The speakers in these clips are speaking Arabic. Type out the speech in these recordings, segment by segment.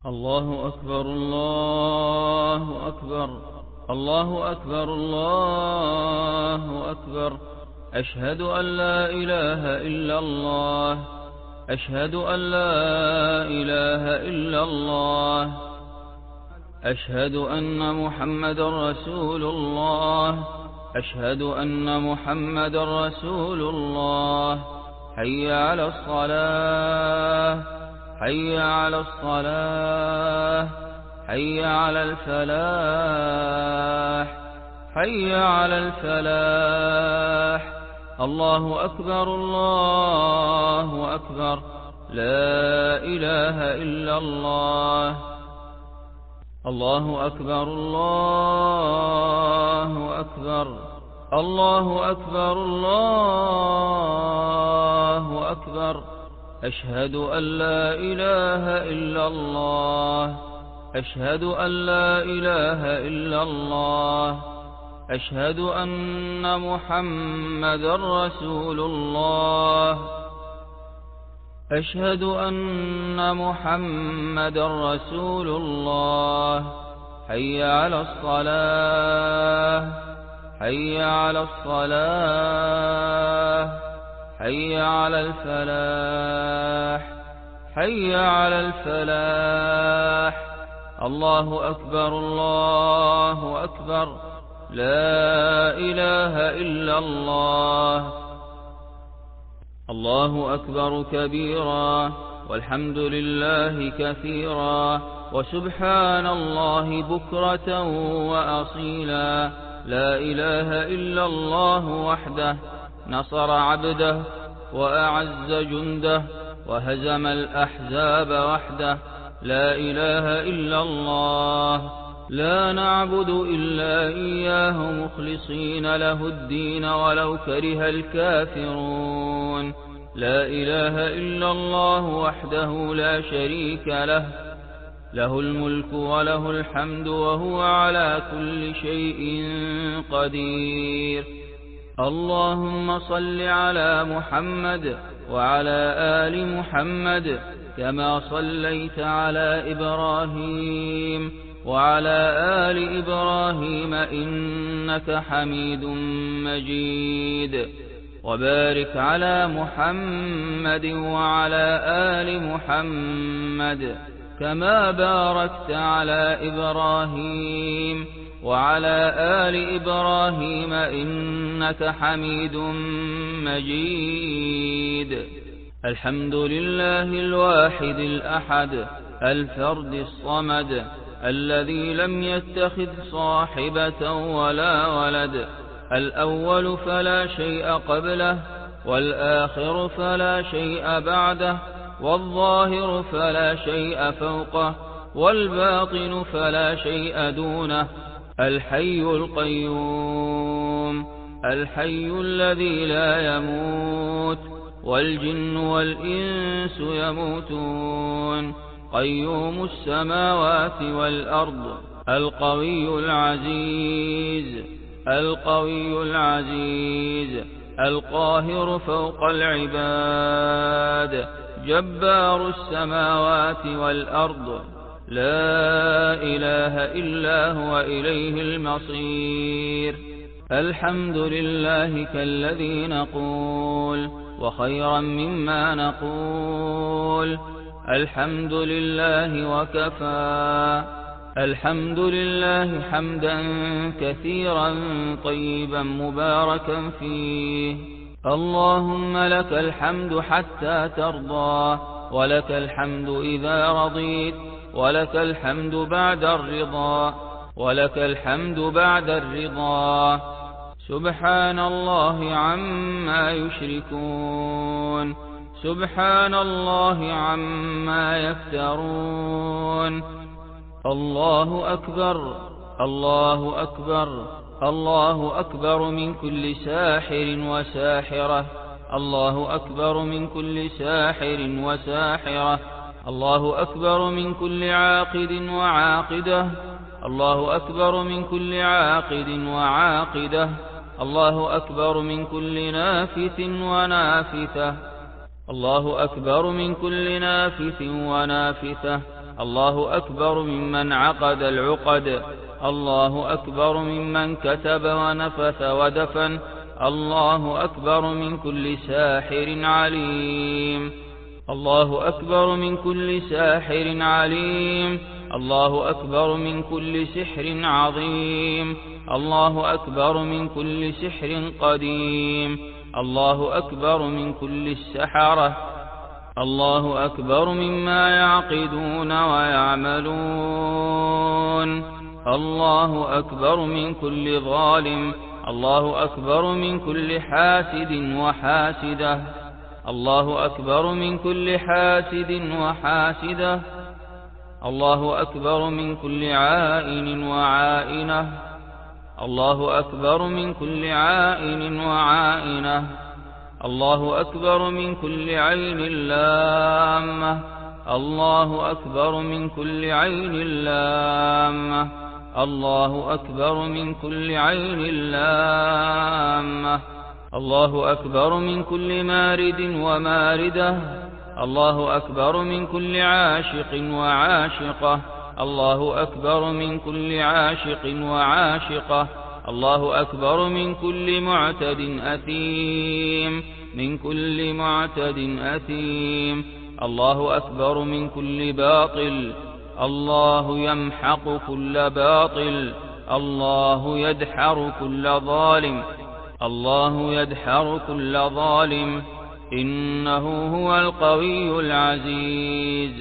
الله أكبر الله أكبر الله أكبر الله أكبر. أشهد أن لا إله إلا الله أشهد أن لا إله إلا الله أشهد أن محمدا رسول الله أشهد أن محمدا رسول الله. حي على الصلاة حي على الصلاة حي على الفلاح حي على الفلاح. الله أكبر الله أكبر. لا إله إلا الله. الله أكبر الله أكبر الله أكبر الله أكبر. أشهد أن لا إله إلا الله أشهد أن لا إله إلا الله أشهد أن محمدا رسول الله أشهد أن محمدا رسول الله. حي على الصلاة حي على الصلاة حي على الفلاح حي على الفلاح. الله أكبر الله أكبر. لا إله إلا الله. الله أكبر كبيرا والحمد لله كثيرا وسبحان الله بكرة وأصيلا. لا إله إلا الله وحده نصر عبده وأعز جنده وهزم الأحزاب وحده. لا إله إلا الله. لا نعبد إلا إياه مخلصين له الدين ولو كره الكافرون. لا إله إلا الله وحده لا شريك له له الملك وله الحمد وهو على كل شيء قدير. اللهم صل على محمد وعلى آل محمد كما صليت على إبراهيم وعلى آل إبراهيم إنك حميد مجيد. وبارك على محمد وعلى آل محمد كما باركت على إبراهيم وعلى آل إبراهيم إنك حميد مجيد. الحمد لله الواحد الأحد الفرد الصمد الذي لم يتخذ صاحبة ولا ولد. الأول فلا شيء قبله والآخر فلا شيء بعده والظاهر فلا شيء فوقه والباطن فلا شيء دونه. الحي القيوم الحي الذي لا يموت والجن والإنس يموتون. قيوم السماوات والأرض القوي العزيز القوي العزيز القاهر فوق العباد جبار السماوات والأرض. لا إله إلا هو إليه المصير. الحمد لله كالذي نقول وخيرا مما نقول. الحمد لله وكفى. الحمد لله حمدا كثيرا طيبا مباركا فيه. اللهم لك الحمد حتى ترضى ولك الحمد إذا رضيت ولك الحمد بعد الرضا ولك الحمد بعد الرضا. سبحان الله عما يشركون سبحان الله عما يفترون. الله أكبر الله أكبر الله أكبر من كل ساحر وساحرة. الله أكبر من كل ساحر وساحرة. الله أكبر من كل عاقد وعاقدة. الله أكبر من كل عاقد وعاقدة. الله أكبر من كل نافث ونافثة. الله أكبر من كل نافث ونافثة. الله أكبر ممن عقد العقد، الله أكبر ممن كتب ونفث ودفن، الله أكبر من كل ساحر عليم، الله أكبر من كل ساحر عليم، الله أكبر من كل سحر عظيم، الله أكبر من كل سحر قديم، الله أكبر من كل السحرة، الله أكبر مما يعقدون ويعملون، الله أكبر من كل ظالم، الله أكبر من كل حاسد وحاسدة، الله أكبر من كل حاسد وحاسدة، الله أكبر من كل عائن وعائنة، الله أكبر من كل عائن وعائنة، الله أكبر من كل عين لامة، الله أكبر من كل عين لامة، الله أكبر من كل عين لامة، الله أكبر من كل مارد وماردة، الله أكبر من كل عاشق وعاشقة، الله أكبر من كل عاشق وعاشقة، الله أكبر من كل معتد أثيم، من كل معتد أثيم، الله أكبر من كل باطل، الله يمحق كل باطل، الله يدحر كل ظالم، الله يدحر كل ظالم، إنه هو القوي العزيز.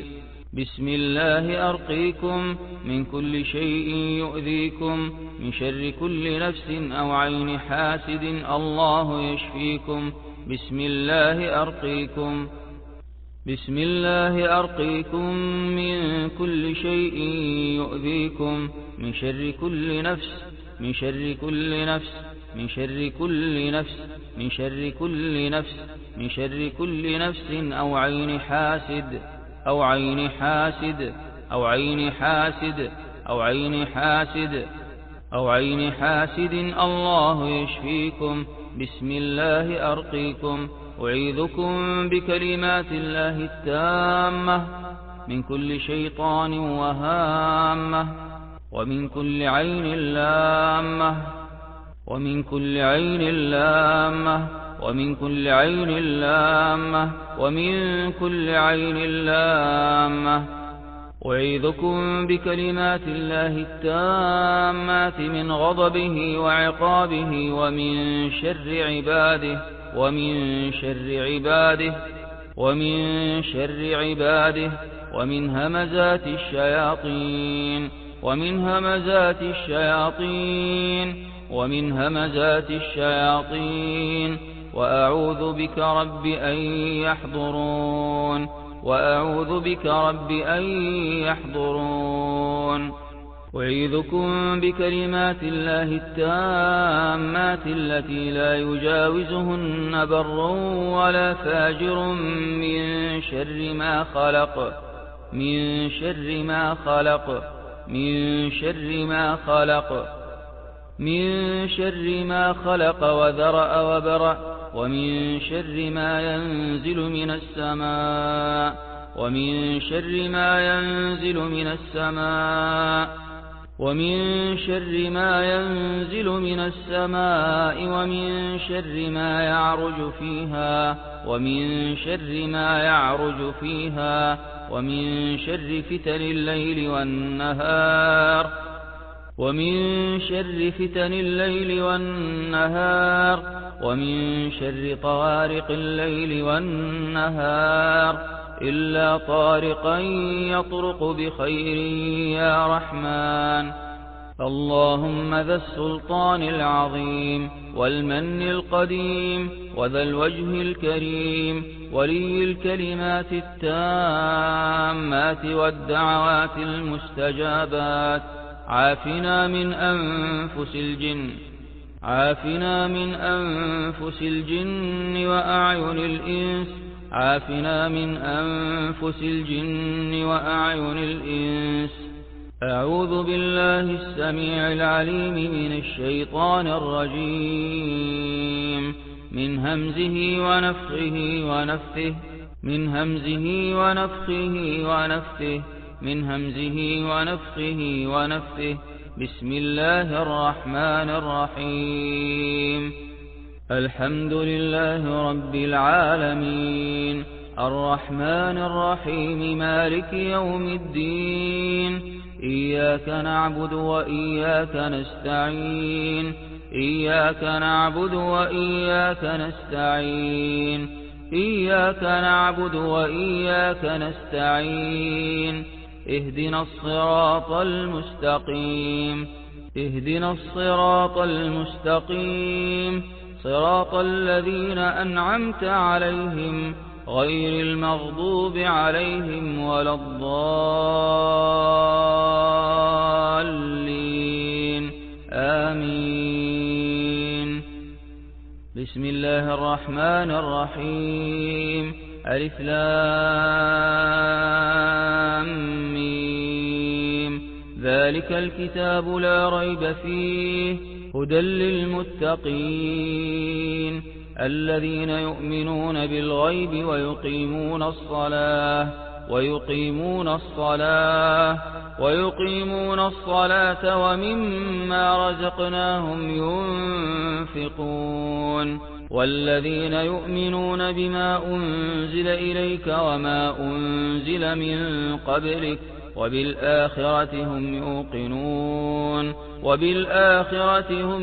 بسم الله أرقيكم من كل شيء يؤذيكم، من شر كل نفس أو عين حاسد، الله يشفيكم. بسم الله أرقيكم، بسم الله أرقيكم من كل شيء يؤذيكم، من شر كل نفس، من شر كل نفس، من شر كل نفس، من شر كل نفس، من شر كل نفس أو عين حاسد، أو عين حاسد، أو عين حاسد، أو عين حاسد، أو عين حاسد، الله يشفيكم. بسم الله أرقيكم، أعيذكم بكلمات الله التامة من كل شيطان وهامة، ومن كل عين لامة، ومن كل عين لامة، ومن كل عين لامة، ومن كل عين لامة. أعيذكم بكلمات الله التامات من غضبه وعقابه، ومن شر عباده، ومن شر عباده، ومن شر عباده، ومن همزات الشياطين، ومن همزات الشياطين، ومن همزات الشياطين. وأعوذ بك رب أن يحضرون، وأعوذ بك رب أن يحضرون. أعيذكم بكلمات الله التامات التي لا يجاوزهن بر ولا فاجر، من شر ما خلق، من شر ما خلق، من شر ما خلق، من شر ما خلق وذرأ وبرأ، ومن شر ما ينزل من السماء، ومن شر ما ينزل من السماء، ومن شر ما ينزل من السماء، ومن شر ما يعرج فيها، ومن شر ما يعرج فيها، ومن شر فتن الليل والنهار، ومن شر فتن الليل والنهار، ومن شر طوارق الليل والنهار، إلا طارقا يطرق بخير يا رحمن. اللهم ذا السلطان العظيم والمن القديم وذا الوجه الكريم، ولي الكلمات التامات والدعوات المستجابات، عافنا من أنفس الجن، عافنا من أنفس الجن وأعين الإنس، عافنا من أنفس الجن وأعين الإنس. أعوذ بالله السميع العليم من الشيطان الرجيم، من همزه ونفخه ونفثه، من همزه ونفخه ونفثه. من همزه ونفخه ونفثه. بسم الله الرحمن الرحيم. الحمد لله رب العالمين، الرحمن الرحيم، مالك يوم الدين. إياك نعبد وإياك نستعين، إياك نعبد وإياك نستعين، إياك نعبد وإياك نستعين. اهدنا الصراط المستقيم، اهدنا الصراط المستقيم، صراط الذين أنعمت عليهم غير المغضوب عليهم ولا الضالين. آمين. بسم الله الرحمن الرحيم. ألف لام ميم. ذلك الكتاب لا ريب فيه هدى للمتقين الذين يؤمنون بالغيب ويقيمون الصلاة ومما رزقناهم ينفقون والذين يؤمنون بما أنزل إليك وما أنزل من قبلك وبالآخرة هم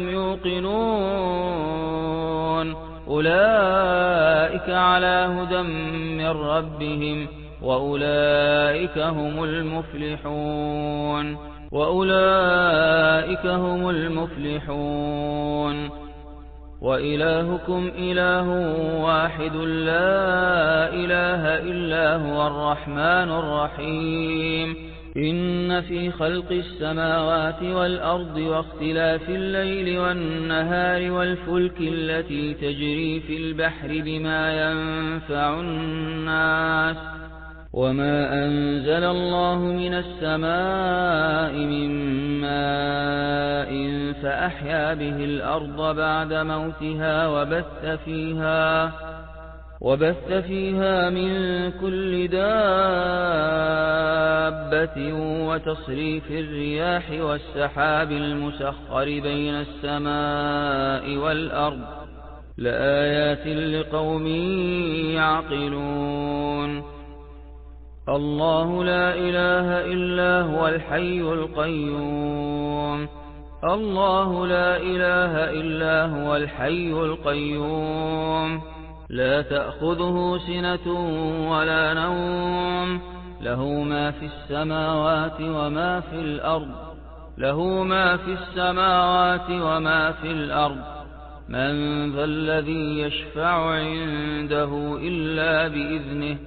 يوقنون أولئك على هدى من ربهم وأولئك هم المفلحون. وإلهكم إله واحد لا إله إلا هو الرحمن الرحيم. إن في خلق السماوات والأرض واختلاف الليل والنهار والفلك التي تجري في البحر بما ينفع الناس وما أنزل الله من السماء من ماء فأحيا به الأرض بعد موتها وبث فيها من كل دابة وتصريف الرياح والسحاب المسخر بين السماء والأرض لآيات لقوم يعقلون. الله لا إله إلا هو الحي القيوم. الله لا إله إلا هو الحي القيوم. لا تأخذه سنة ولا نوم. له ما في السماوات وما في الأرض. من ذا الذي يشفع عنده إلا بإذنه.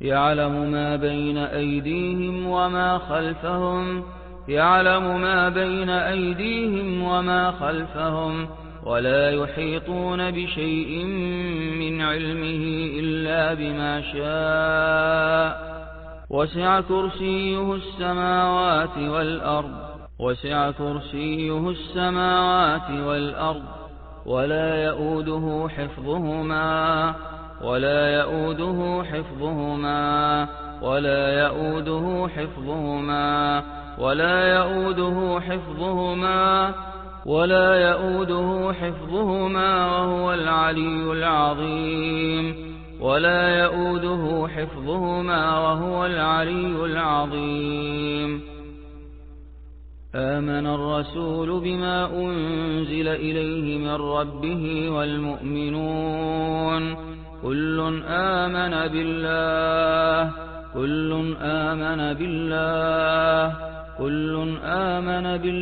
يعلم ما بين أيديهم وما خلفهم ولا يحيطون بشيء من علمه إلا بما شاء. وسع كرسيه السماوات والأرض ولا يؤوده حفظهما وهو العلي العظيم. آمن الرسول بما أنزل إليه من ربه والمؤمنون كل آمن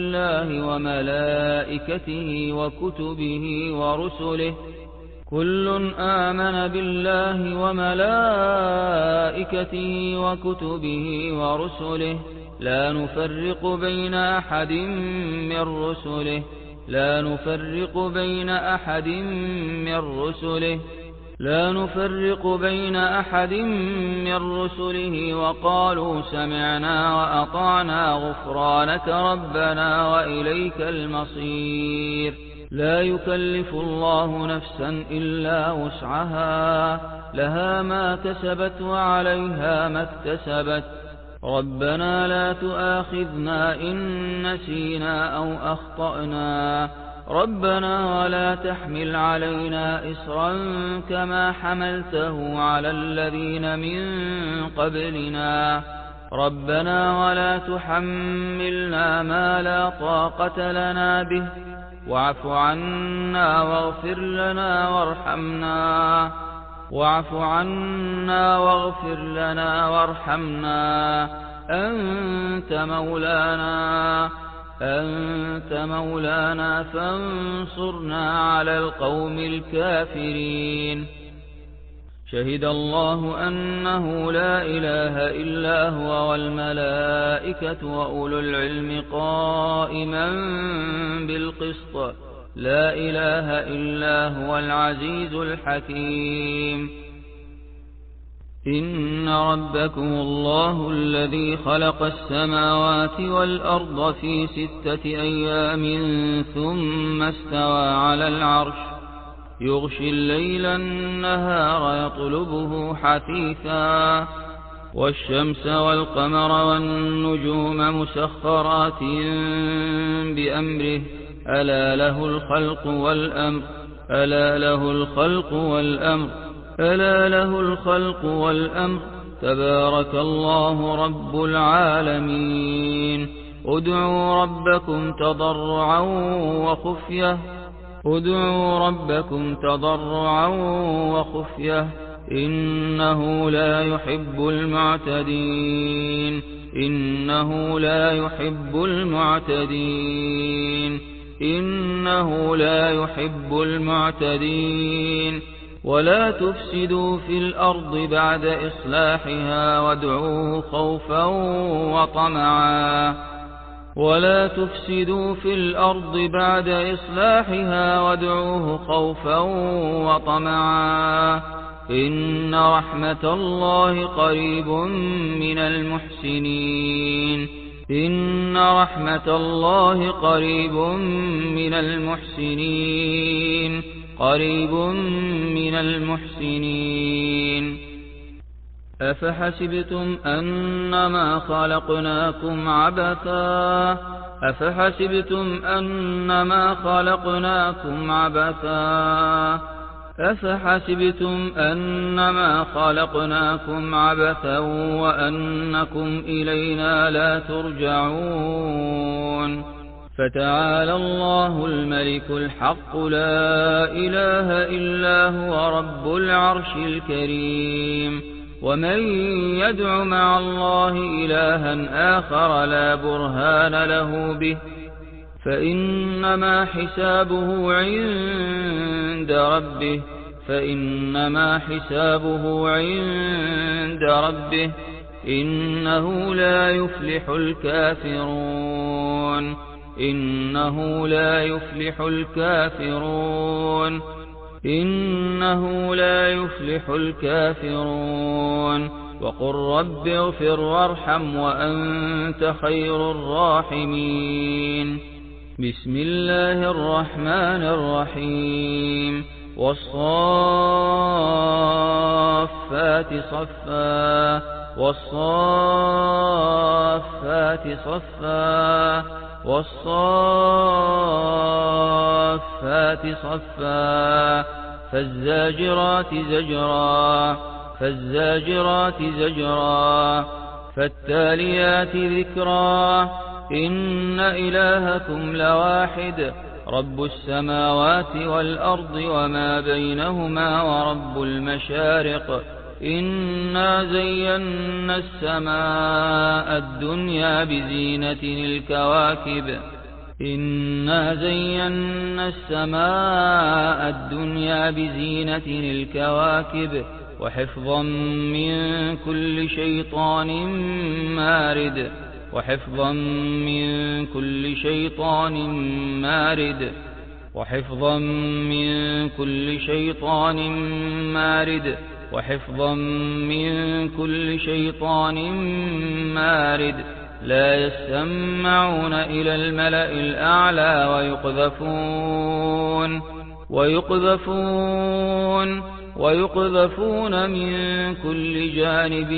بالله وملائكته وكتبه ورسله لا نفرق بين أحد من رسله وقالوا سمعنا وأطعنا غفرانك ربنا وإليك المصير. لا يكلف الله نفسا إلا وسعها لها ما كسبت وعليها ما اكتسبت. ربنا لا تؤاخذنا إن نسينا أو أخطأنا ربنا ولا تحمل علينا إصرا كما حملته على الذين من قبلنا ربنا ولا تحملنا ما لا طاقة لنا به واعف عنا واغفر لنا وارحمنا أنت مولانا فانصرنا على القوم الكافرين شهد الله أنه لا إله إلا هو والملائكة وأولو العلم قائما بالقسط لا إله إلا هو العزيز الحكيم إن ربكم الله الذي خلق السماوات والأرض في 6 أيام ثم استوى على العرش يغشي الليل النهار يطلبه حثيثا والشمس والقمر والنجوم مسخرات بأمره ألا له الخلق والأمر تبارك الله رب العالمين ادعوا ربكم تضرعا وخفية إنه لا يحب المعتدين ولا تفسدوا في الأرض بعد إصلاحها وادعوه خوفا وطمعا إن رحمة الله قريب من المحسنين أفحسبتم أنما خلقناكم عبثا وأنكم إلينا لا ترجعون فتعالى الله الملك الحق لا إله إلا هو رب العرش الكريم ومن يدع مع الله إلها آخر لا برهان له به فإنما حسابه عند ربه إنه لا يفلح الكافرون وقل رب اغفر وارحم وأنت خير الراحمين بسم الله الرحمن الرحيم والصافات صفا فالزاجرات زجرا فالتاليات ذكرا إن إلهكم لواحد رب السماوات والأرض وما بينهما ورب المشارق إنا زينا السماء الدنيا بزينة الكواكب وحفظا من كل شيطان مارد لا يستمعون إلى الملأ الأعلى ويقذفون من كل جانب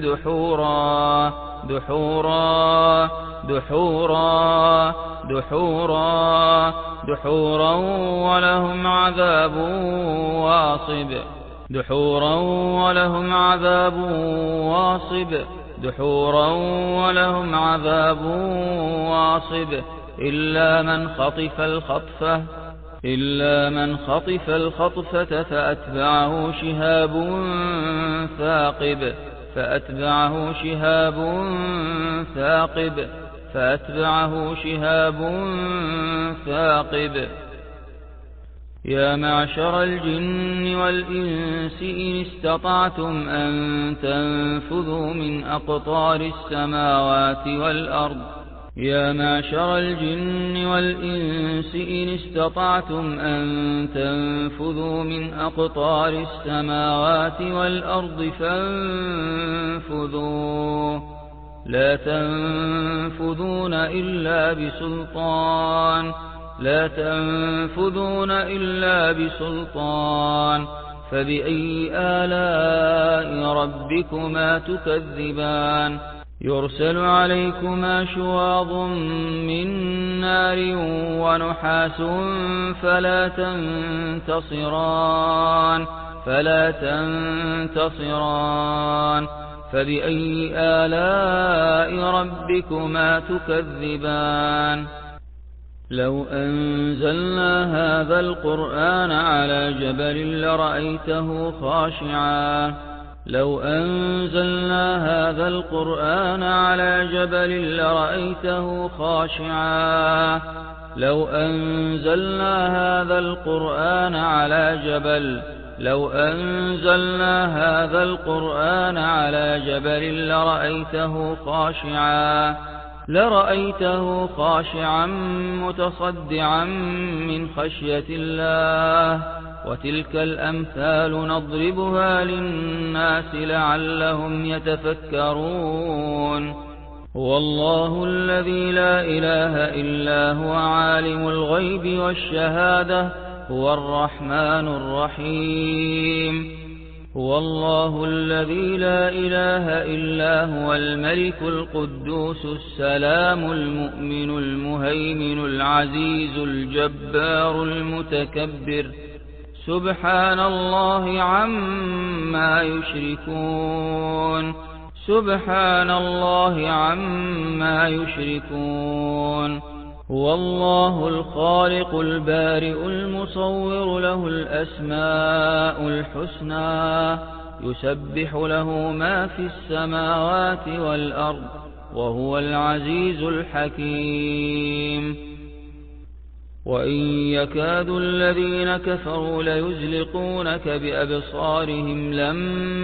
دحورا دحورا دحورا دحورا دحورا ولهم عذاب واصب دحورا ولهم عذاب واصب دحورا ولهم عذاب واصب إلا من خطف الخطفة فأتبعه شهاب ثاقب يا معشر الجن والإنس إن استطعتم أن تنفذوا من أقطار السماوات والأرض يا معشر الجن والإنس إن استطعتم أن تنفذوا من أقطار السماوات والأرض فانفذوا لا تنفذون إلا بسلطان فبأي آلاء ربكما تكذبان يرسل عليكما شواظ من نار ونحاس فلا تنتصران فبأي آلاء ربكما تكذبان لو أنزلنا هذا القرآن على جبل لرأيته خاشعا متصدعا من خشية الله وتلك الأمثال نضربها للناس لعلهم يتفكرون هو الله الذي لا إله إلا هو عالم الغيب والشهادة هو الرحمن الرحيم هو الله الذي لا إله إلا هو الملك القدوس السلام المؤمن المهيمن العزيز الجبار المتكبر سبحان الله عما يشركون هو الله الخالق البارئ المصور له الأسماء الحسنى يسبح له ما في السماوات والأرض وهو العزيز الحكيم وإن يكاد الذين كفروا ليزلقونك بأبصارهم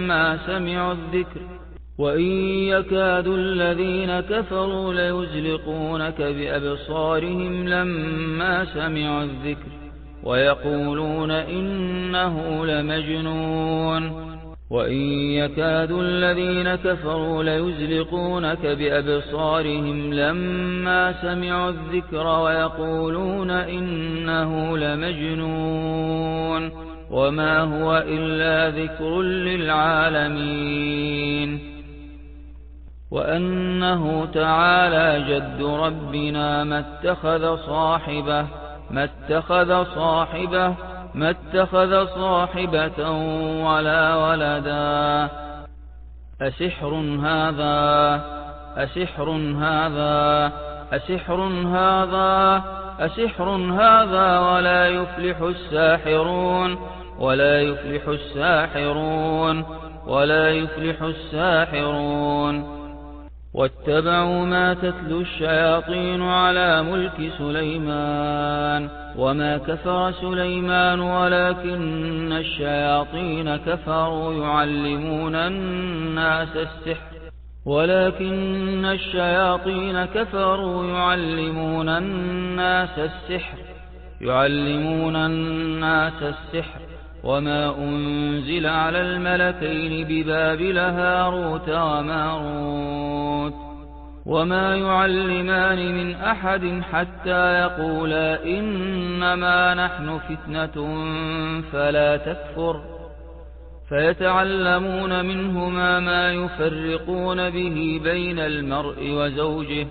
لما سمعوا الذكر ويقولون إنه لمجنون وما هو إلا ذكر للعالمين وأنه تعالى جد ربنا ما اتخذ صاحبة ولا ولدا أسحر هذا ولا يفلح الساحرون واتبعوا ما تتلو الشياطين على ملك سليمان وما كفر سليمان ولكن الشياطين كفروا يعلمون الناس السحر وما أنزل على الملكين ببابل هاروت وماروت وما يعلمان من أحد حتى يقولا إنما نحن فتنة فلا تكفر فيتعلمون منهما ما يفرقون به بين المرء وزوجه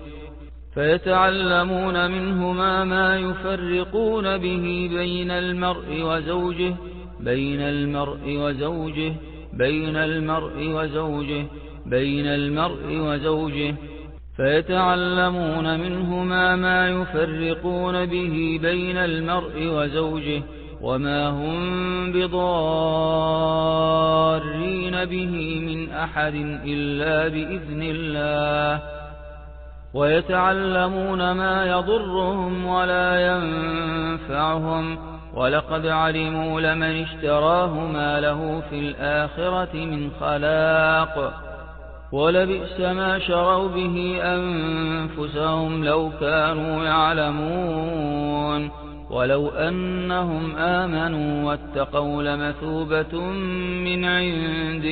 بين المرء وزوجه وما هم بضارين به من أحد إلا بإذن الله ويتعلمون ما يضرهم ولا ينفعهم ولقد علموا لمن اشتراه ما له في الآخرة من خلاق ولبئس ما شروا به أنفسهم لو كانوا يعلمون ولو أنهم آمنوا واتقوا لمثوبة من عند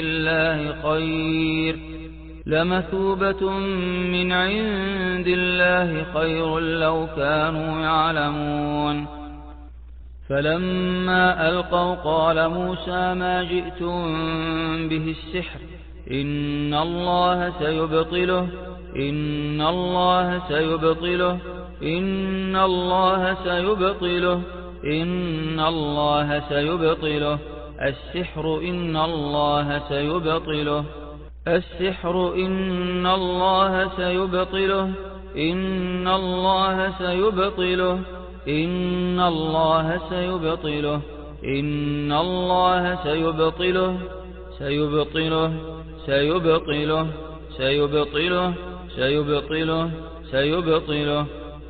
الله خير لو كانوا يعلمون فلما ألقوا قال موسى ما جئتم به السحر إن الله سيبطله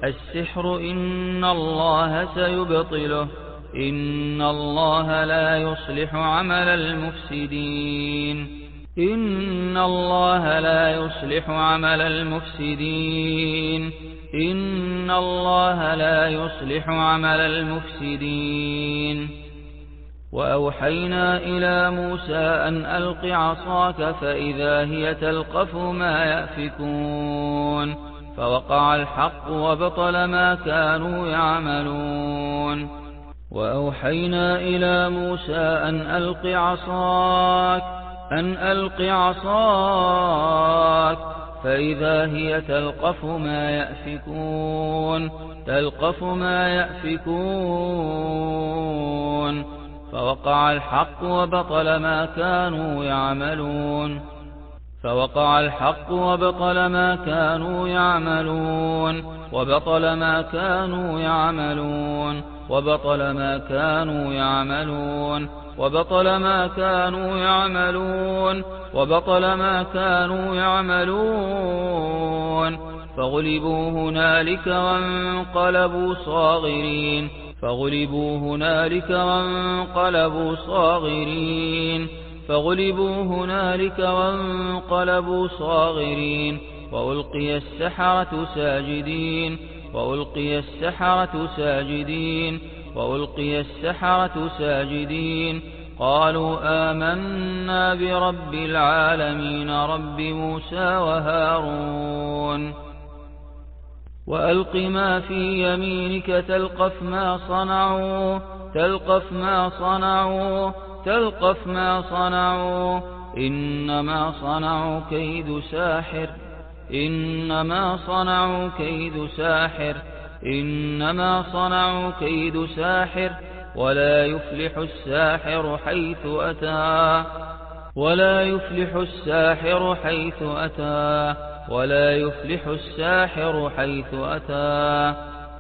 السحر إن الله سيبطله إن الله لا يصلح عمل المفسدين إن الله لا يصلح عمل المفسدين وأوحينا إلى موسى أن ألق عصاك فإذا هي تلقف ما يأفكون فوقع الحق وبطل ما كانوا يعملون وأوحينا إلى موسى أن ألق عصاك فإذا هي تلقف ما يأفكون فوقع الحق وبطل ما كانوا يعملون فغلبوا هنالك وانقلبوا صاغرين وألقي السحرة ساجدين قالوا آمنا برب العالمين رب موسى وهارون وألق ما في يمينك تلقف ما صنعوا إنما صنعوا كيد ساحر ولا يفلح الساحر حيث أتى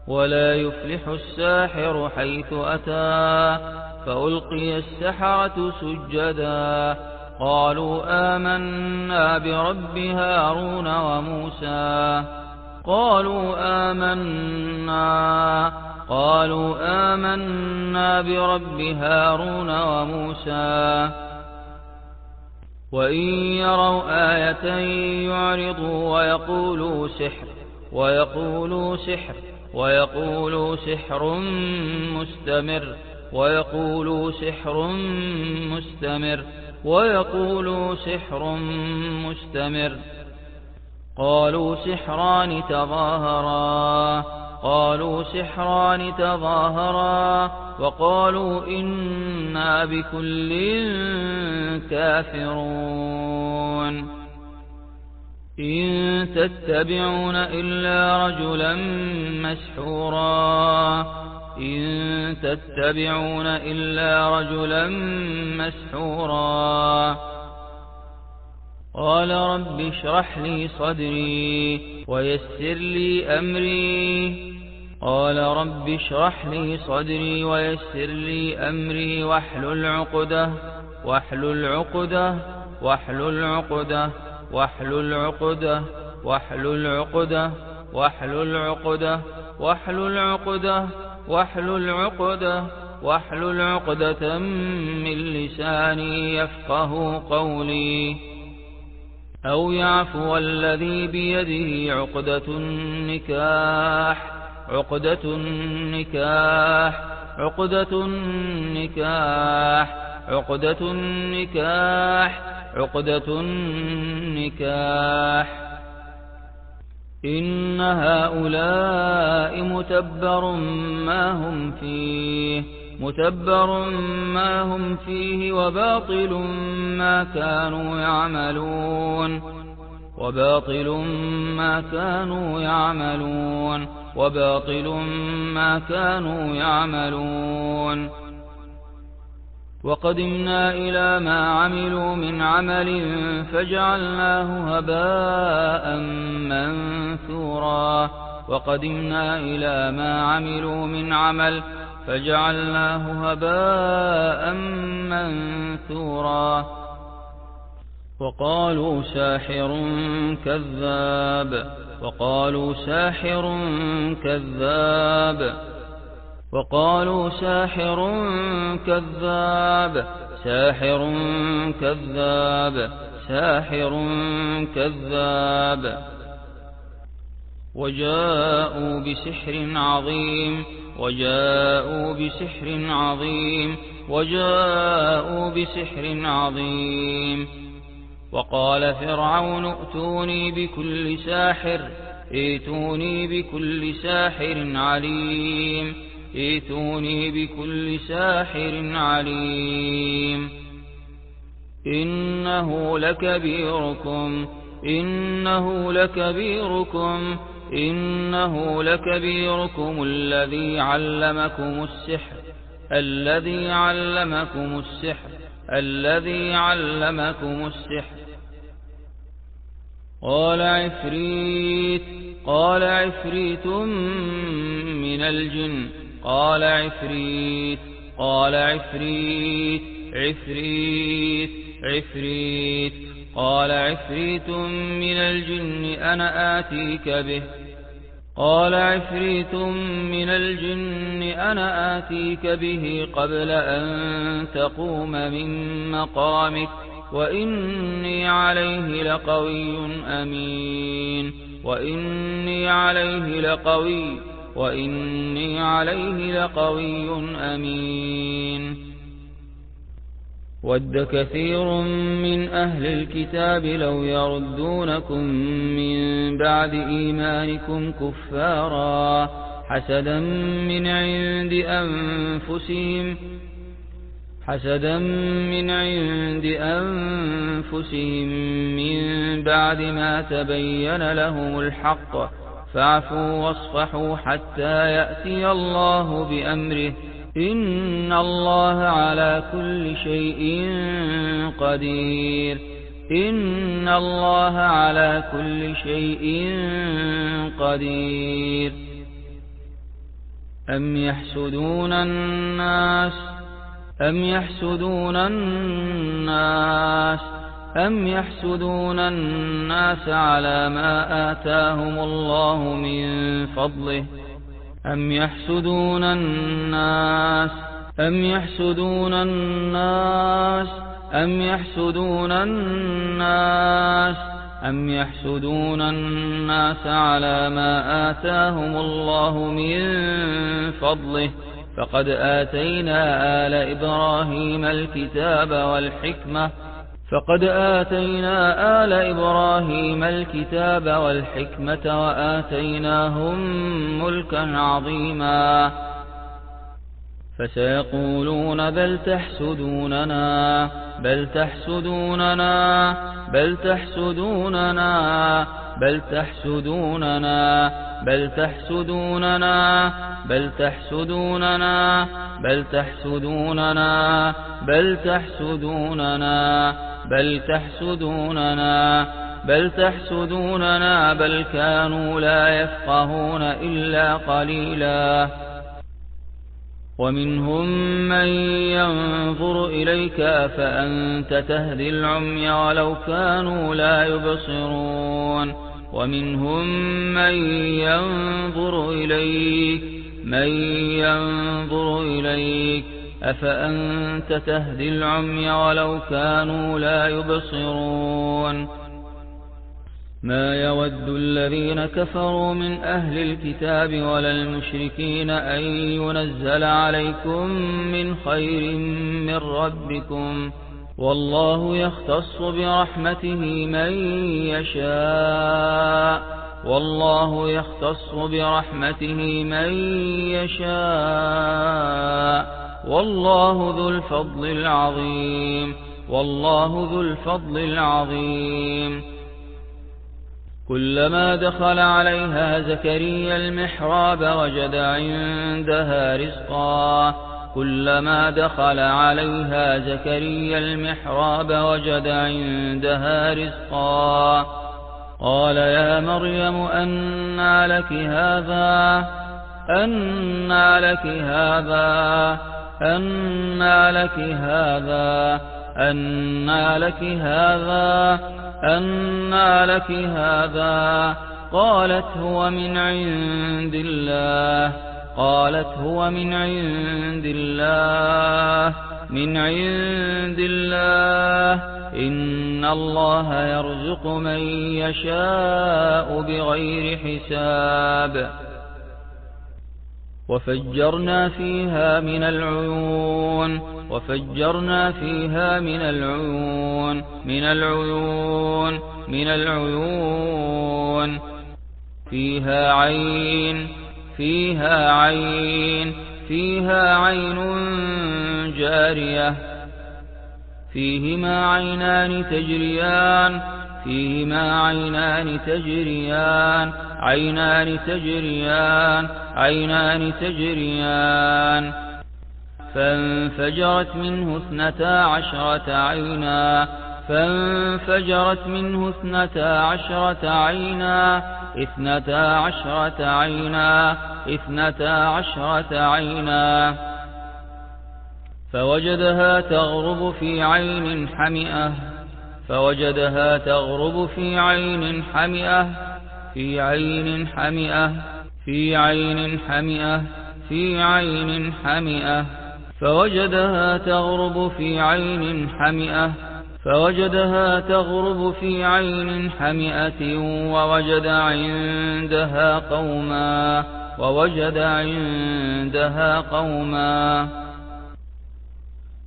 ولا يفلح الساحر حيث أتى فألقي السحرة سجدا قالوا آمنا برب هارون وموسى وإن يروا آية يعرضوا ويقولوا سحر مستمر قالوا سحران تظاهرا وقالوا إنا بكل كافرون إن تتبعون إلا رجلا مسحورا قال رب اشرح لي صدري ويسر لي أمري واحلل عقدة من لساني يفقه قولي أو يعفو الذي بيده عقدة النكاح إن هؤلاء متبر ما هم فيه وباطل ما كانوا يعملون وقدمنا إلى ما عملوا من عمل فجعلناه هباء منثورا وقالوا ساحر كذاب وجاءوا بسحر عظيم وقال فرعون ائتوني بكل ساحر عليم إنه لكبيركم الذي علمكم السحر قال عفريت من الجن أنا آتيك به قبل أن تقوم من مقامك وإني عليه لقوي أمين ود كثير من أهل الكتاب لو يردونكم من بعد إيمانكم كفارا حسدا من عند أنفسهم من بعد ما تبين لهم الحق فاعفوا واصفحوا حتى يأتي الله بأمره إن الله على كل شيء قدير أم يحسدون الناس على ما آتاهم الله من فضله أم يحسدون الناس على ما آتاهم الله من فضله فقد آتينا آل إبراهيم الكتاب والحكمة فقد آتينا آل إبراهيم الكتاب والحكمة وآتيناهم ملكا عظيما فسيقولون بل تحسدوننا بل تحسدوننا بل تحسدوننا بل تحسدوننا بل تحسدوننا بل تحسدوننا بل تحسدوننا بل تحسدوننا بل تحسدوننا بل تحسدوننا بل كانوا لا يفقهون إلا قليلا ومنهم من ينظر إليك أفأنت تهدي العمي ولو كانوا لا يبصرون ومنهم من ينظر إليك أفأنت تهدي العمي ولو كانوا لا يبصرون ما يود الذين كفروا من أهل الكتاب ولا المشركين أن ينزل عليكم من خير من ربكم والله يختص برحمته من يشاء والله يختص برحمته من يشاء والله ذو الفضل العظيم والله ذو الفضل العظيم كلما دخل عليها زكريا المحراب وجد عندها رزقا كلما دخل عليها زكريا المحراب وجد عندها رزقا قال يا مريم أنى لك هذا أنى لك هذا أنى لك هذا أنى لك هذا أنى لك هذا قالت هو من عند الله قالت هو من عند الله من عند الله إن الله يرزق من يشاء بغير حساب وفجرنا فيها من العيون وفجرنا فيها من العيون من العيون من العيون فيها عين فيها عين فيها عين جارية فيهما عينان تجريان فيهما عينان تجريان عينان تجريان عينان تجريان فانفجرت منه 12 عينا فانفجرت منه 12 عينا 12 عينا 12 عينا فوجدها تغرب في عين حمئة فوجدها تغرب في عين حمئة في عين حمئة في عين حمئة في عين حمئة فوجدها تغرب في عين حمئة فوجدها تغرب في عين حمئة ووجد عندها قوما ووجد عندها قوما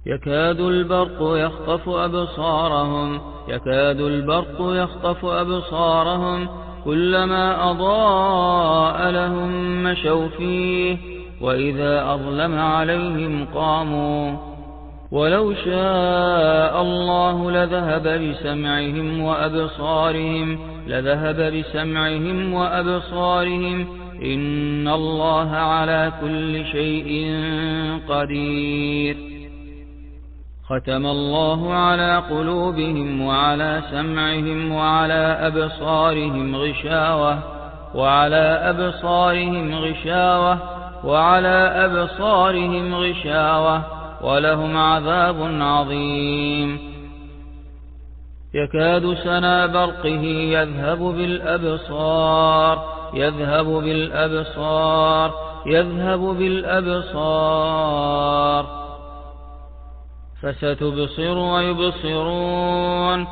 يكاد البرق يخطف أبصارهم يكاد البرق يخطف أبصارهم كلما أضاء لهم مشوا فيه وإذا أظلم عليهم قاموا ولو شاء الله لذهب بسمعهم وأبصارهم إن الله على كل شيء قدير ختم الله على قلوبهم وعلى سمعهم وعلى أبصارهم غشاوة وعلى أبصارهم غشاوة ولهم عذاب عظيم يكاد سنا برقه يذهب بالأبصار فستبصر ويبصرون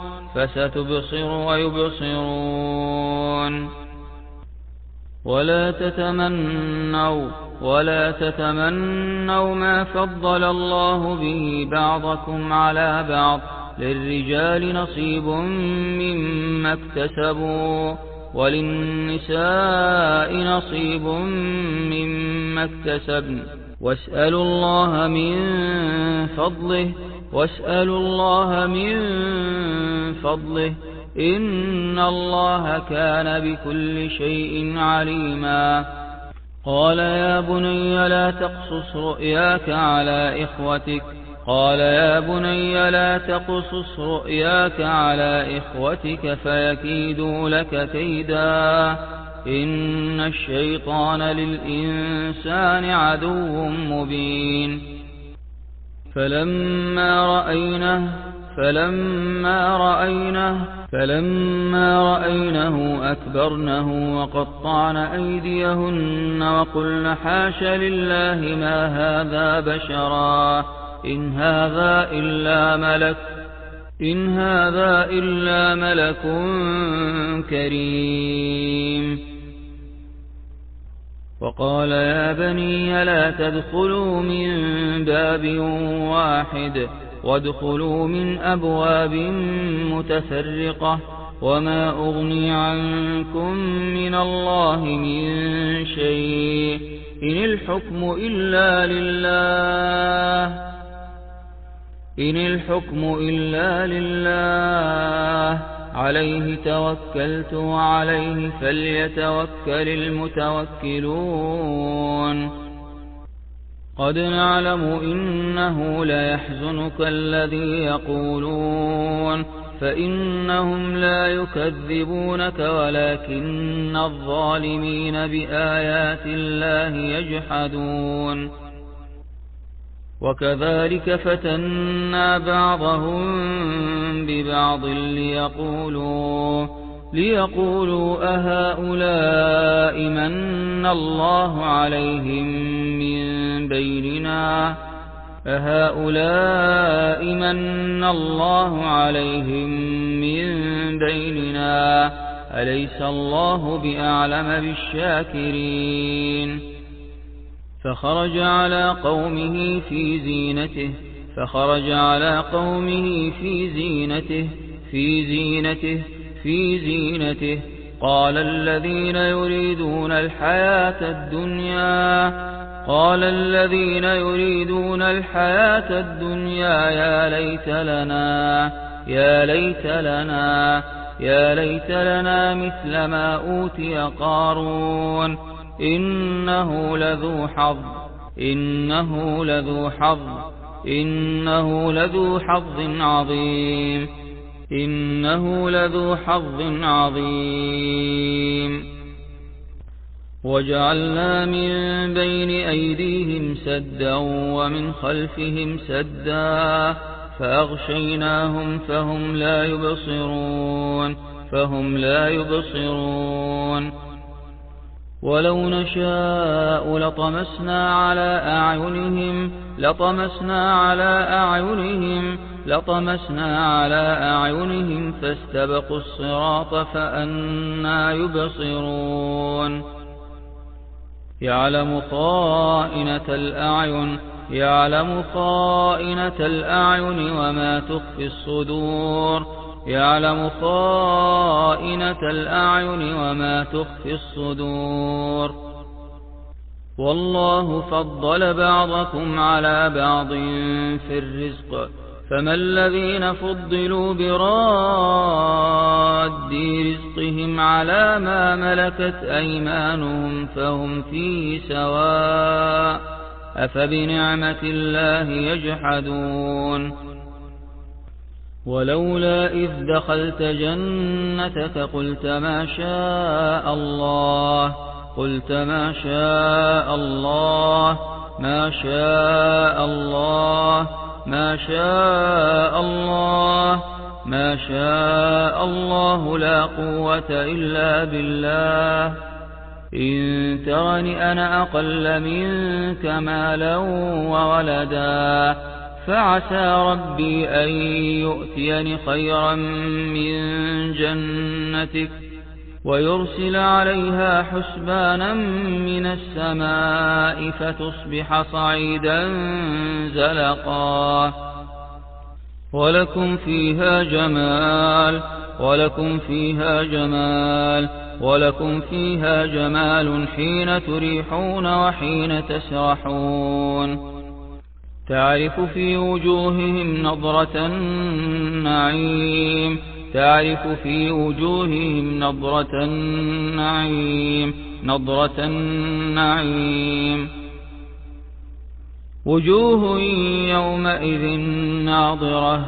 ولا تتمنوا ما فضل الله به بعضكم على بعض للرجال نصيب مما اكتسبوا وللنساء نصيب مما اكتسبن واسألوا الله من فضله إن الله كان بكل شيء عليما. قال يا بني لا تقصص رؤياك على إخوتك فيكيدوا لك كيدا إن الشيطان للإنسان عدو مبين. فلما رأينه أكبرنه وقطعن أيديهن وقلن حاش لله ما هذا بشرا إن هذا إلا ملك كريم. وقال يا بني لا تدخلوا من باب واحد وادخلوا من أبواب متفرقة وما أغني عنكم من الله من شيء إن الحكم إلا لله عليه توكلت وعليه فليتوكل المتوكلون. قد نعلم إنه ليحزنك الذي يقولون فإنهم لا يكذبونك ولكن الظالمين بآيات الله يجحدون. وكذلك فتنا بعضهم ببعض ليقولوا أهؤلاء من الله عليهم من بيننا أليس الله بأعلم بالشاكرين. فخرج على قومه في زينته قال الذين يريدون الحياة الدنيا يا ليت لنا مثل ما أوتي قارون إنه لذو حظ عظيم. وجعلنا من بين أيديهم سدا ومن خلفهم سدا فأغشيناهم فهم لا يبصرون. ولو نشاء لطمسنا على أعينهم فاستبقوا الصراط فأنى يبصرون. يعلم خائنة الأعين وما تخفي الصدور. والله فضل بعضكم على بعض في الرزق فما الذين فضلوا براد رزقهم على ما ملكت أيمانهم فهم فيه سواء أفبنعمة الله يجحدون. ولولا إذ دخلت جنتك قلت ما شاء الله لا قوة إلا بالله إن ترني أنا أقل منك مالا وولدا فعسى ربي أن يؤتيني خيرا من جنتك ويرسل عليها حسبانا من السماء فتصبح صعيدا زلقا. ولكم فيها جمال ولكم فيها جمال حين تريحون وحين تسرحون. تعرف في وجوههم نضرة النعيم وجوه يومئذ ناضرة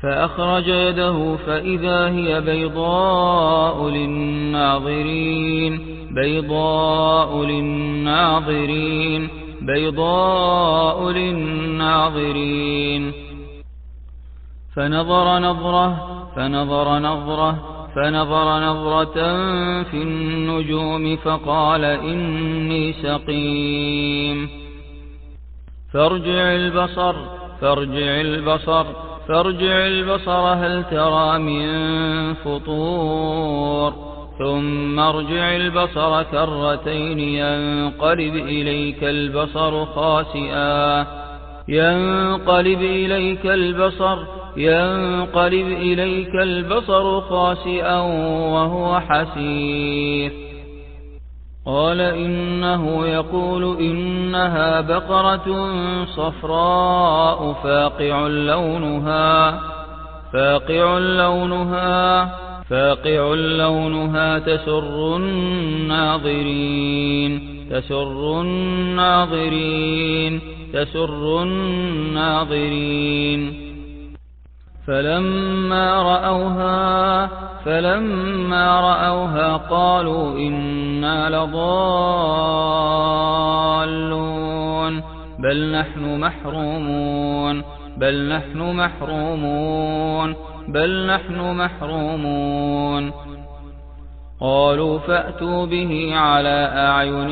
فأخرج يده فإذا هي بيضاء للناظرين فنظر نظرة في النجوم فقال إني سقيم. فارجع البصر هل ترى من فطور ثم ارجع البصر كرتين ينقلب إليك البصر خاسئا وهو حسير. قال إنه يقول إنها بقرة صفراء فاقع لونها تسر الناظرين. فلما رأوها قالوا إنا لضالون بل نحن محرومون. قالوا فأتوا به على أعين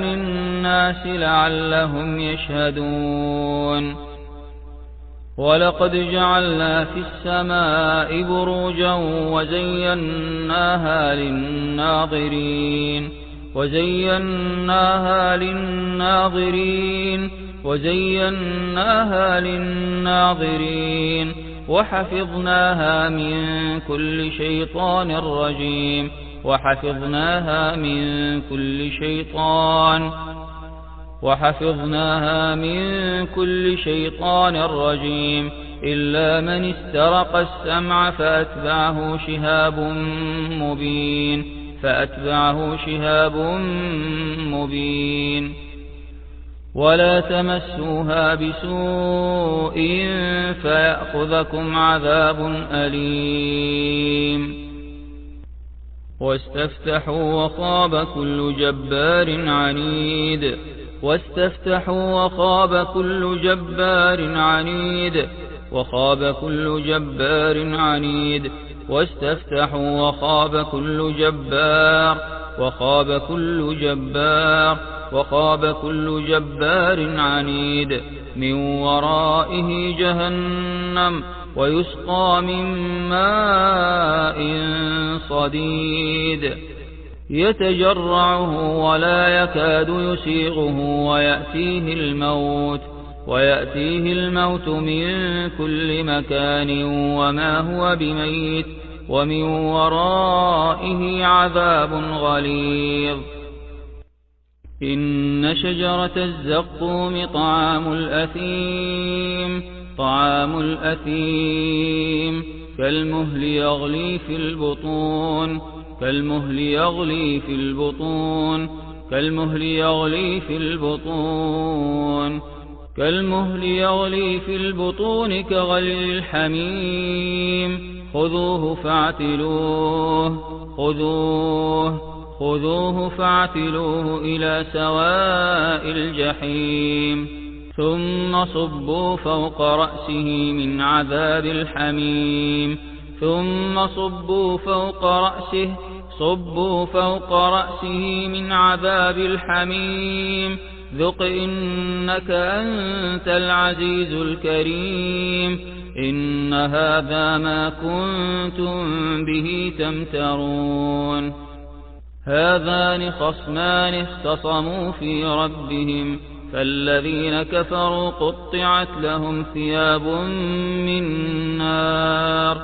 الناس لعلهم يشهدون. ولقد جعلنا في السماء بروجا وزيناها للناظرين وحفظناها من كل شيطان رجيم إلا من استرق السمع فأتبعه شهاب مبين. ولا تمسوها بسوء فيأخذكم عذاب أليم. واستفتحوا وخاب كل جبار عنيد من ورائه جهنم ويسقى من ماء صديد يتجرعه ولا يكاد يسيغه ويأتيه الموت من كل مكان وما هو بميت ومن ورائه عذاب غليظ. إن شجرة الزقوم طعام الأثيم كالمهل يغلي في البطون كغلي الحميم. خذوه فاعتلوه إلى سواء الجحيم ثم صبوا فوق رأسه من عذاب الحميم ذق إنك أنت العزيز الكريم إن هذا ما كنتم به تمترون هذان خصمان اختصموا في ربهم فالذين كفروا قطعت لهم ثياب من نار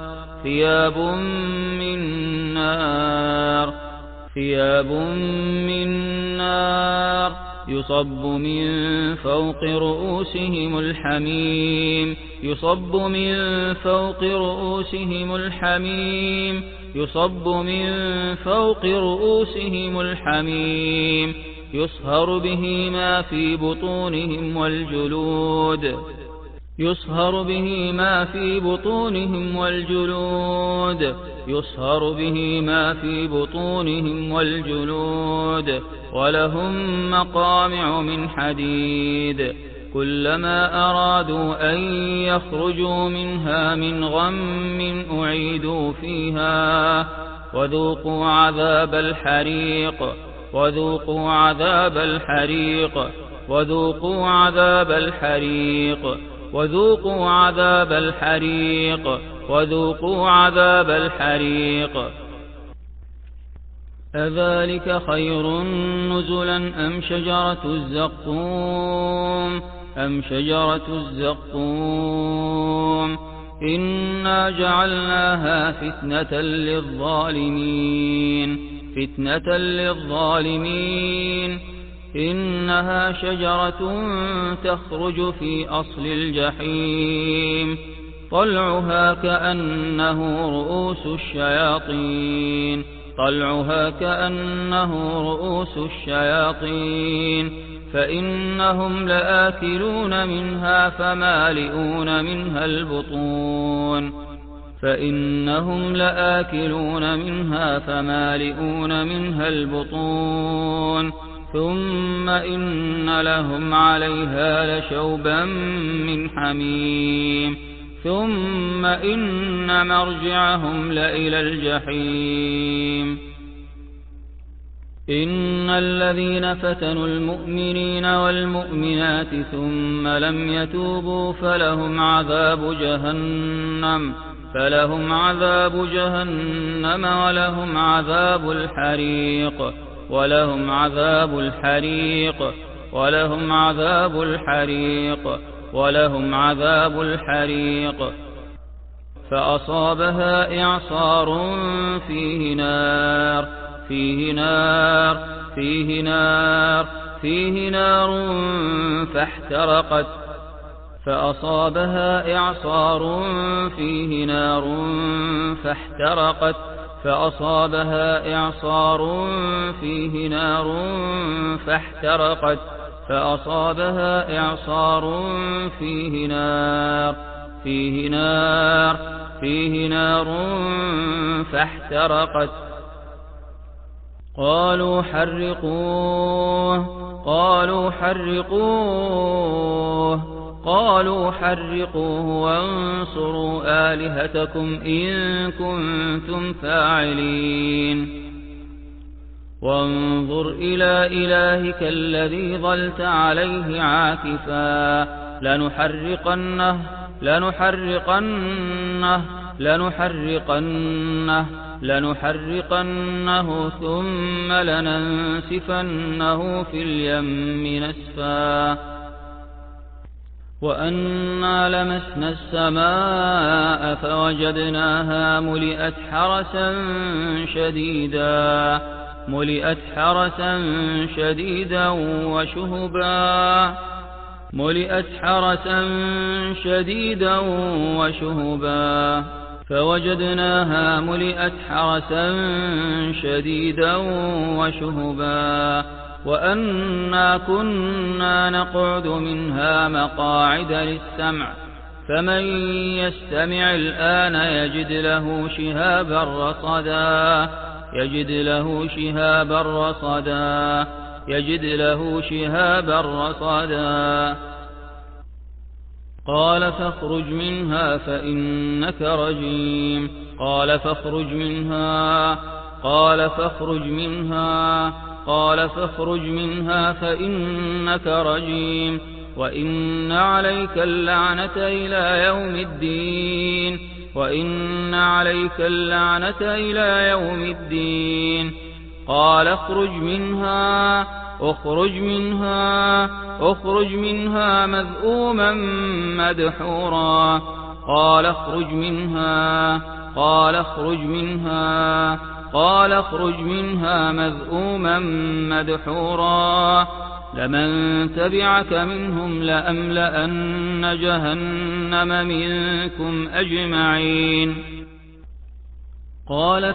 يصب من فوق رؤوسهم الحميم يصهر به ما في بطونهم والجلود ولهم مقامع من حديد كلما أرادوا أن يخرجوا منها من غم أعيدوا فيها وذوقوا عذاب الحريق أذلك خير نزلا أم شجرة الزقوم إنا جعلناها فتنة للظالمين إنها شجرة تخرج في أصل الجحيم طلعها كأنه رؤوس الشياطين فإنهم لآكلون منها فمالئون منها البطون ثم إن لهم عليها لشوبا من حميم ثم إن مرجعهم لإلى الجحيم إن الذين فتنوا المؤمنين والمؤمنات ثم لم يتوبوا فلهم عذاب جهنم ولهم عذاب الحريق فأصابها إعصار فيه نار فاحترقت قالوا حرقوه وانصروا آلهتكم إن كنتم فاعلين وانظر إلى إلهك الذي ظلت عليه عاكفا لنحرقنه ثم لننسفنه في اليم نسفا وأنا لمسنا السماء فوجدناها ملئت حرسا شديدا وشهبا فوجدناها ملئت حرسا شديدا وشهبا وأنا كنا نقعد منها مقاعد للسمع فمن يستمع الآن يجد له شهابا رصدا قال فاخرج منها فإنك رجيم قال قال فاخرج منها فإنك رجيم وإن عليك اللعنة إلى يوم الدين وإن عليك اللعنة إلى يوم الدين قال اخرج منها مذءوما مدحورا قال اخرج منها مذءوما مدحورا لمن تبعك منهم لأملأن جهنم منكم أجمعين قال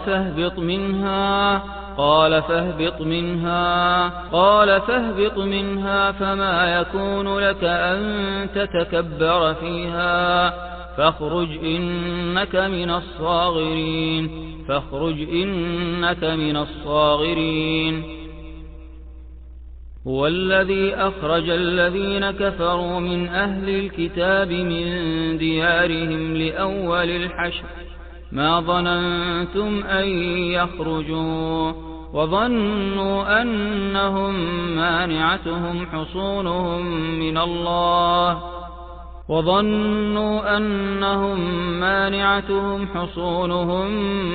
فاهبط منها فما يكون لك أن تتكبر فيها فاخرج إنك من الصاغرين هو الذي أخرج الذين كفروا من أهل الكتاب من ديارهم لأول الحشر ما ظننتم أن يخرجوا وظنوا أنهم مانعتهم حصونهم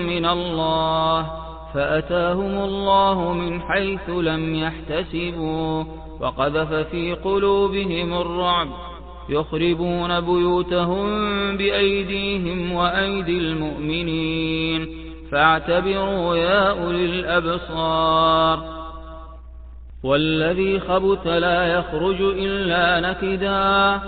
من الله فأتاهم الله من حيث لم يحتسبوا وقذف في قلوبهم الرعب يخربون بيوتهم بأيديهم وأيدي المؤمنين فاعتبروا يا أولي الأبصار والذي خبث لا يخرج إلا نكدا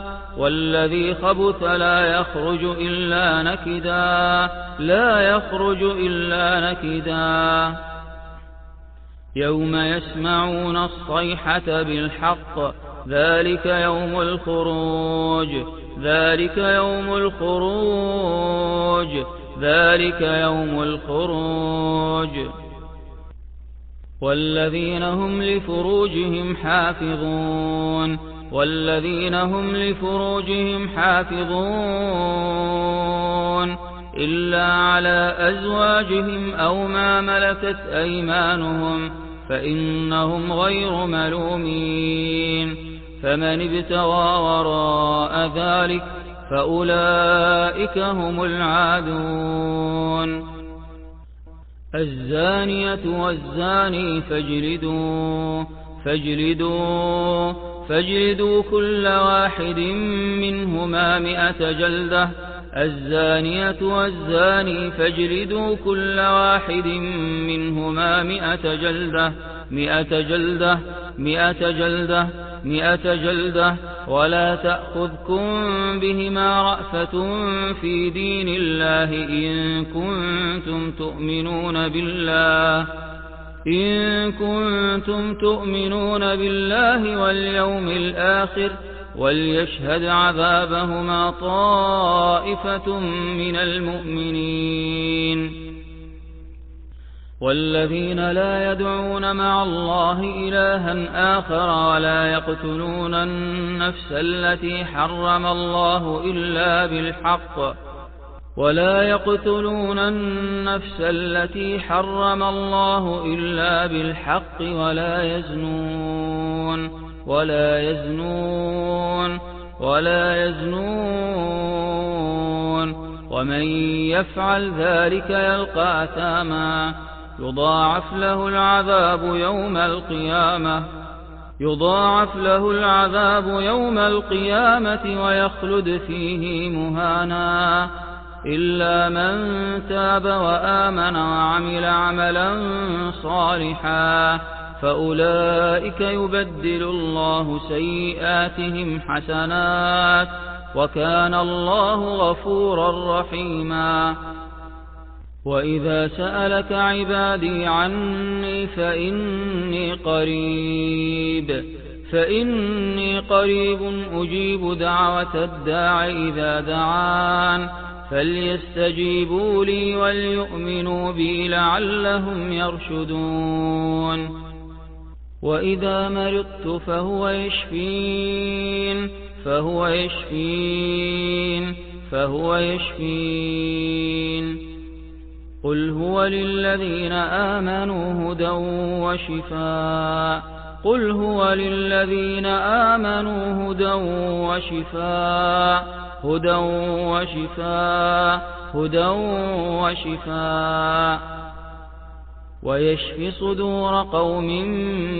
يوم يسمعون الصيحة بالحق ذلك يوم الخروج والذين هم لفروجهم حافظون إلا على أزواجهم أو ما ملكت أيمانهم فإنهم غير ملومين فمن ابتغى وراء ذلك فأولئك هم العادون الزانية والزاني فاجلدوا كل واحد منهما 100 جلدة الزانية والزاني فاجلدوا كل واحد منهما 100 جلدة ولا تأخذكم بهما رأفة في دين الله إن كنتم تؤمنون بالله واليوم الآخر وليشهد عذابهما طائفة من المؤمنين والذين لا يدعون مع الله إلها آخر ولا يقتلون النفس التي حرم الله إلا بالحق ولا يزنون ومن يفعل ذلك يلقى أثاما يضاعف له العذاب يوم القيامة ويخلد فيه مهانا إلا من تاب وآمن وعمل عملا صالحا فأولئك يبدل الله سيئاتهم حسنات وكان الله غفورا رحيما وإذا سألك عبادي عني فإني قريب أجيب دعوة الداع إذا دعان فليستجيبوا لي وليؤمنوا بي لعلهم يرشدون وإذا مرضت فهو يشفين قل هو للذين آمنوا هدى وشفاء قل هو للذين آمنوا هدى وشفاء هدى وشفاء هدى وشفاء ويشفي صدور قوم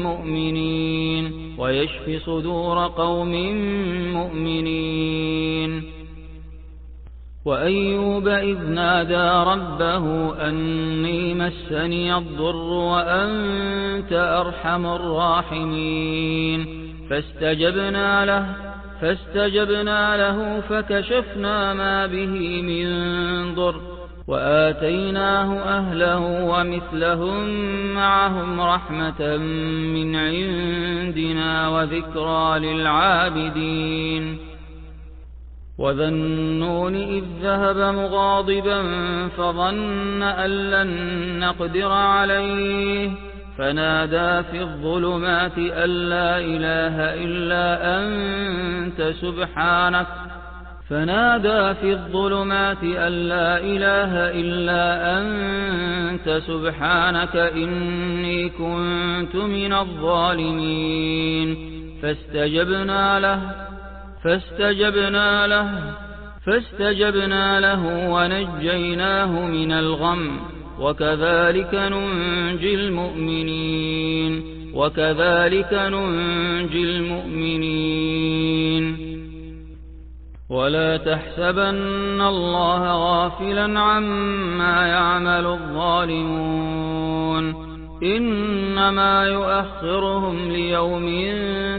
مؤمنين ويشفي صدور قوم مؤمنين وأيوب إذ نادى ربه أني مسني الضر وأنت أرحم الراحمين فاستجبنا له فكشفنا ما به من ضر وآتيناه أهله ومثلهم معهم رحمة من عندنا وذكرى للعابدين وذا النون إذ ذهب مغاضبا فظن أن لن نقدر عليه فنادى في الظلمات أن لا إله إلا أنت سبحانك إني كنت من الظالمين فاستجبنا له ونجيناه من الغم وكذلك ننجي المؤمنين ولا تحسبن الله غافلا عما يعمل الظالمون إنما يؤخرهم ليوم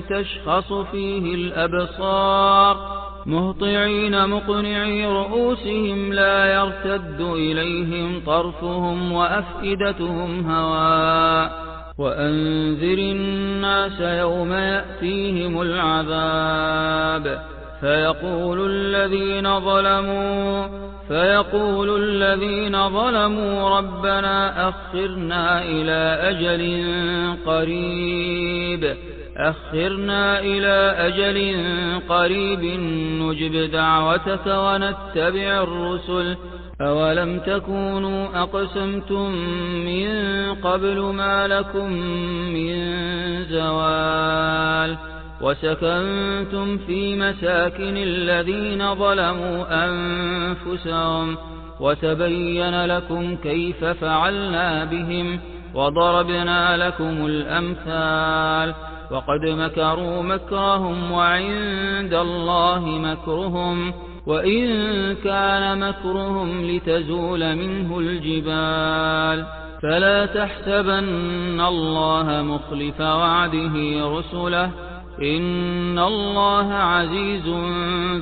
تشخص فيه الأبصار مهطعين مقنعي رؤوسهم لا يرتد إليهم طرفهم وأفئدتهم هواء وأنذر الناس يوم يأتيهم العذاب فيقول الذين ظلموا ربنا أخرنا إلى أجل قريب نجب دعوتك ونتبع الرسل أولم تكونوا أقسمتم من قبل ما لكم من زوال وسكنتم في مساكن الذين ظلموا أنفسهم وتبين لكم كيف فعلنا بهم وضربنا لكم الأمثال وقد مكروا مكرهم وعند الله مكرهم وإن كان مكرهم لتزول منه الجبال فلا تحسبن الله مخلف وعده رسله إن الله عزيز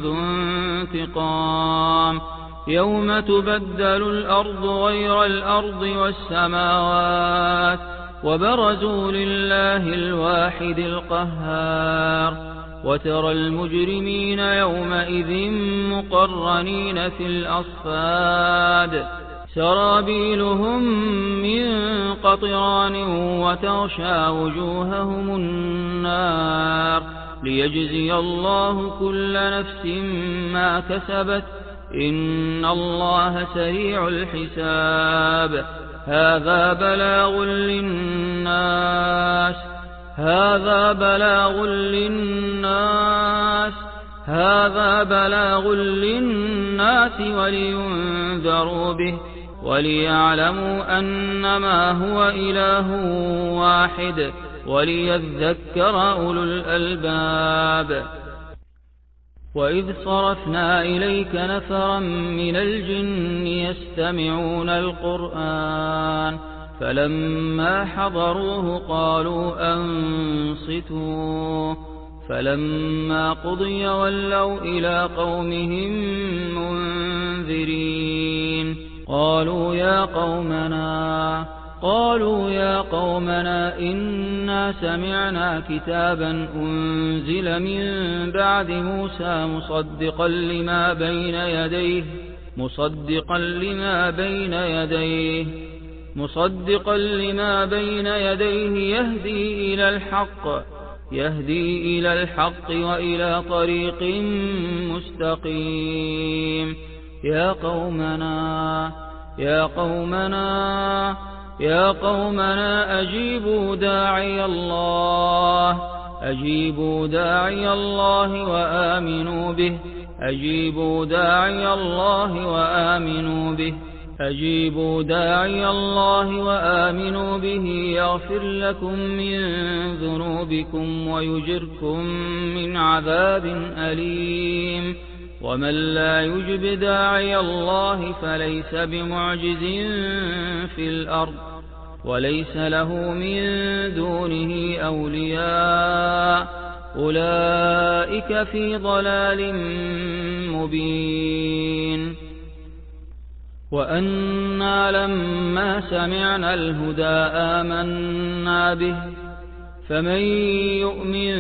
ذو انتقام يوم تبدل الأرض غير الأرض والسماوات وبرزوا لله الواحد القهار وترى المجرمين يومئذ مقرنين في الأصفاد سرابيلهم من قطران وتغشى وجوههم النار ليجزي الله كل نفس ما كسبت إن الله سريع الحساب هذا بلاغ للناس ولينذروا به وليعلموا أنما هو إله واحد وليذكر أولو الألباب وإذ صرفنا إليك نفرا من الجن يستمعون القرآن فلما حضروه قالوا أنصتوا فلما قضي ولوا إلى قومهم منذرين قالوا يا قومنا إنا سمعنا كتابا أنزل من بعد موسى مصدقا لما بين يديه يهدي إلى الحق وإلى طريق مستقيم يا قومنا أجيبوا داعي الله وآمنوا به أجيبوا داعي الله وآمنوا به يغفر لكم من ذنوبكم ويجركم من عذاب أليم ومن لا يجب داعي الله فليس بمعجز في الأرض وليس له من دونه أولياء أولئك في ضلال مبين وأنا لما سمعنا الهدى آمنا به فمن يؤمن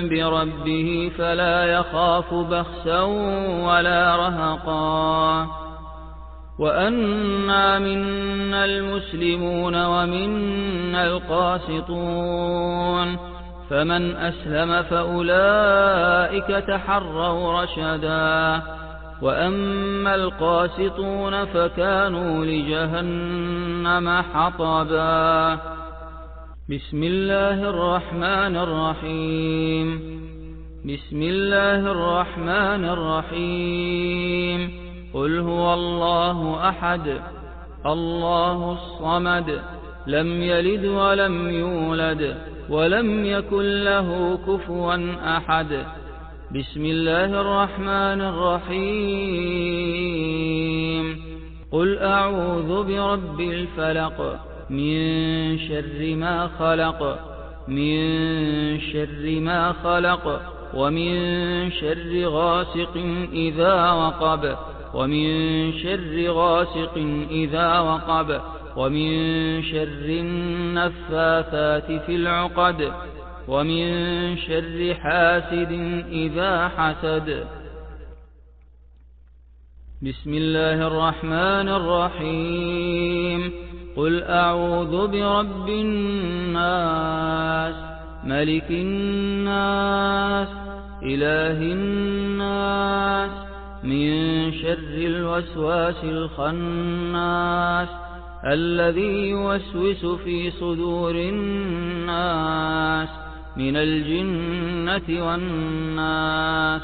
بربه فلا يخاف بخسا ولا رهقا وأنا منا المسلمون ومنا القاسطون فمن أسلم فأولئك تحروا رشدا وأما القاسطون فكانوا لجهنم حطبا بسم الله الرحمن الرحيم قل هو الله أحد الله الصمد لم يلد ولم يولد ولم يكن له كفوا أحد بسم الله الرحمن الرحيم قل أعوذ برب الفلق من شر ما خلق ومن شر غاسق إذا وقب ومن شر النفاثات في العقد ومن شر حاسد إذا حسد بسم الله الرحمن الرحيم قل أعوذ برب الناس ملك الناس إله الناس من شر الوسواس الخناس الذي يوسوس في صدور الناس من الجنة والناس